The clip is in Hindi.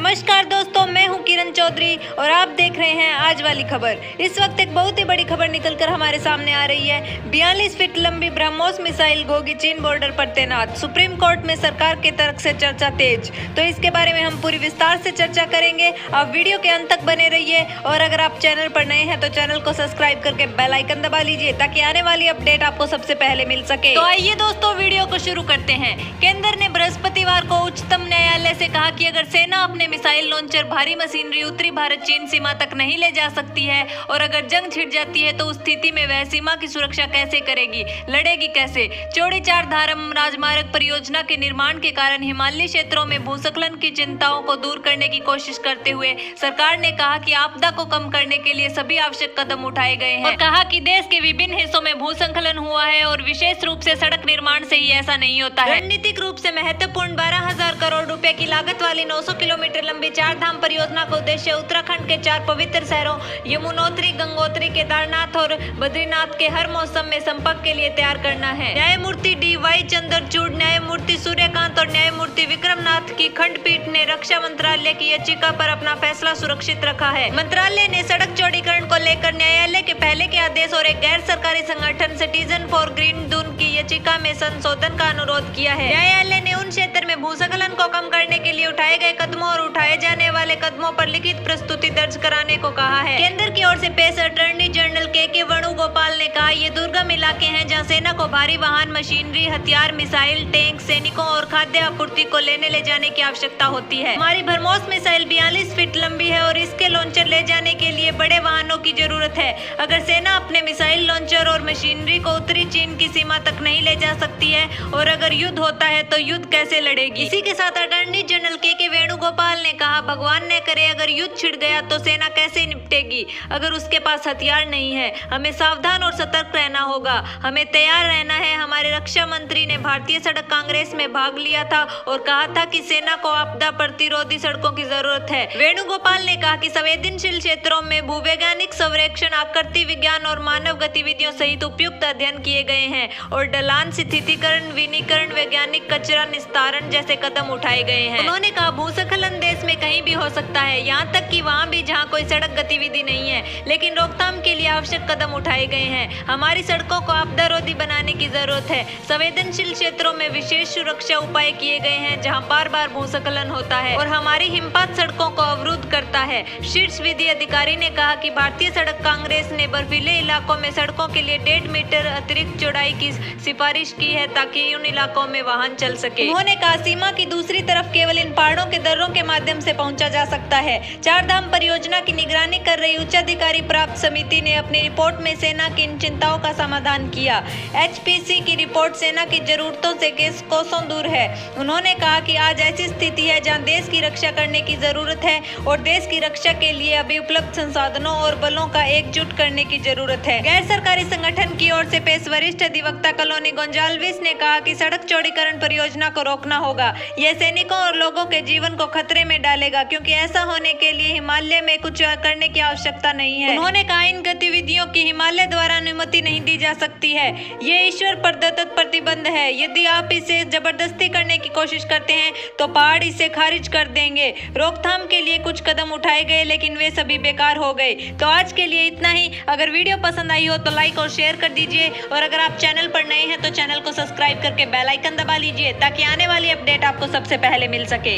नमस्कार दोस्तों, मैं हूं किरण चौधरी और आप देख रहे हैं आज वाली खबर। इस वक्त एक बहुत ही बड़ी खबर निकलकर हमारे सामने आ रही है। 42 फीट लंबी ब्रह्मोस मिसाइल होगी चीन बॉर्डर पर तैनात। सुप्रीम कोर्ट में सरकार की तरफ से चर्चा तेज। तो इसके बारे में हम पूरी विस्तार से चर्चा करेंगे। आप वीडियो के अंत तक बने रहिए और अगर आप चैनल पर नए हैं तो चैनल को सब्सक्राइब करके बेल आइकन दबा लीजिए ताकि आने वाली अपडेट आपको सबसे पहले मिल सके। तो आइए दोस्तों, वीडियो को शुरू करते हैं। केंद्र ने बृहस्पतिवार को उच्चतम न्यायालय से कहा कि अगर सेना अपने मिसाइल लॉन्चर भारी मशीनरी उत्तरी भारत चीन सीमा तक नहीं ले जा सकती है और अगर जंग छिड़ जाती है तो उस स्थिति में वह सीमा की सुरक्षा कैसे करेगी, लड़ेगी कैसे। चौड़ी चार धाम राजमार्ग परियोजना के निर्माण के कारण हिमालयी क्षेत्रों में भूस्खलन की चिंताओं को दूर करने की कोशिश करते हुए सरकार ने कहा कि आपदा को कम करने के लिए सभी आवश्यक कदम उठाए गए हैं और कहा कि देश के विभिन्न हिस्सों में भूस्खलन हुआ है और विशेष रूप से सड़क निर्माण से ही ऐसा नहीं होता है। रणनीतिक रूप से महत्वपूर्ण 12,000 करोड़ रुपए की लागत वाली 900 किलोमीटर लंबी चार धाम परियोजना का उद्देश्य उत्तराखंड के 4 पवित्र शहरों यमुनोत्री, गंगोत्री, केदारनाथ और बद्रीनाथ के हर मौसम में संपर्क के लिए तैयार करना है। न्यायमूर्ति DY चंद्रचूड़, न्यायमूर्ति सूर्यकांत और न्यायमूर्ति विक्रमनाथ की खंडपीठ ने रक्षा मंत्रालय की याचिका पर अपना फैसला सुरक्षित रखा है। मंत्रालय ने सड़क चौड़ीकरण को लेकर न्यायालय के पहले के आदेश और एक गैर सरकारी संगठन सिटीजन फॉर ग्रीन दून की याचिका में संशोधन का अनुरोध किया है। न्यायालय ने उन क्षेत्र में भूस्खलन को कम करने के लिए उठाए गए कदमों और उठाए जाने वाले कदमों पर लिखित प्रस्तुति दर्ज कराने को कहा है। केंद्र की ओर से पेश अटॉर्नी जनरल के वेणुगोपाल ने कहा, ये दुर्गम इलाके हैं जहां सेना को भारी वाहन, मशीनरी, हथियार, मिसाइल, टैंक, सैनिकों और खाद्य आपूर्ति को लेने ले जाने की आवश्यकता होती है। हमारी ब्रह्मोस मिसाइल 42 फीट लंबी है और इसके लॉन्चर ले जाने के लिए बड़े वाहनों की जरूरत है। अगर सेना अपने मिसाइल लॉन्चर और मशीनरी को उत्तरी चीन की सीमा तक नहीं ले जा सकती है और अगर युद्ध होता है तो युद्ध कैसे लड़ेगी। इसी के साथ अटॉर्नी जनरल के वेणुगोपाल ने कहा, भगवान न करे अगर युद्ध छिड़ गया तो सेना कैसे निपटेगी अगर उसके पास हथियार नहीं है। हमें सावधान और सतर्क रहना होगा, हमें तैयार रहना है। हमारे रक्षा मंत्री ने भारतीय सड़क कांग्रेस में भाग लिया था और कहा था कि सेना को आपदा प्रतिरोधी सड़कों की जरूरत है। वेणुगोपाल ने कहा कि संवेदनशील क्षेत्रों में भूवैज्ञानिक सर्वेक्षण, आकृति विज्ञान और मानव गतिविधियों सहित उपयुक्त अध्ययन किए गए हैं और ढलान, स्थितीकरण, विनीकरण, वैज्ञानिक कचरा निस्तारण जैसे कदम उठाए गए हैं। उन्होंने कहा, भूस्खलन देश में कहीं भी हो सकता है, यहाँ तक कि वहाँ भी जहाँ कोई सड़क गतिविधि नहीं है, लेकिन रोकथाम के लिए आवश्यक कदम उठाए गए हैं। हमारी सड़कों को आपदारोधी बनाने की जरूरत है। संवेदनशील क्षेत्रों में विशेष सुरक्षा उपाय किए गए हैं जहाँ बार बार भूस्खलन होता है और हमारी हिमपात सड़कों को अवरुद्ध करता है। शीर्ष विधि अधिकारी ने कहा कि भारतीय सड़क कांग्रेस ने बर्फीले इलाकों में सड़कों के लिए 1.5 मीटर अतिरिक्त चौड़ाई की सिफारिश की है ताकि उन इलाकों में वाहन चल सके। उन्होंने कहा, सीमा की दूसरी तरफ केवल इन पहाड़ों के दर्रों के माध्यम से पहुंचा जा सकता है। चार धाम परियोजना की निगरानी कर रही उच्चाधिकारी प्राप्त समिति ने अपनी रिपोर्ट में सेना की इन चिंताओं का समाधान किया। HPC की रिपोर्ट सेना की जरूरतों से कोसों दूर है। उन्होंने कहा कि आज ऐसी स्थिति है जहां देश की रक्षा करने की जरूरत है और देश की रक्षा के लिए अभी उपलब्ध संसाधनों और बलों का एकजुट करने की जरूरत है। गैर सरकारी संगठन की ओर से पेश वरिष्ठ अधिवक्ता कॉलोनी गोंजाल्विस ने कहा कि सड़क चौड़ीकरण परियोजना को रोकना होगा। यह सैनिकों और लोगों के जीवन को खतरे में डालेगा क्योंकि ऐसा होने के लिए हिमालय में कुछ करने की आवश्यकता नहीं है। उन्होंने कहा, इन गतिविधियों की हिमालय द्वारा अनुमति नहीं दी जा सकती है। ये ईश्वर प्रदत्त प्रतिबंध है। यदि आप इसे जबरदस्ती करने की कोशिश करते हैं तो पहाड़ इसे खारिज कर देंगे। रोकथाम के लिए कुछ कदम उठाए गए लेकिन वे सभी बेकार हो गए। तो आज के लिए इतना ही। अगर वीडियो पसंद आई हो तो लाइक और शेयर कर दीजिए और अगर आप चैनल पर नए हैं तो चैनल को सब्सक्राइब करके बेल आइकन दबा लीजिए ताकि आने वाली अपडेट आपको सबसे पहले मिल सके।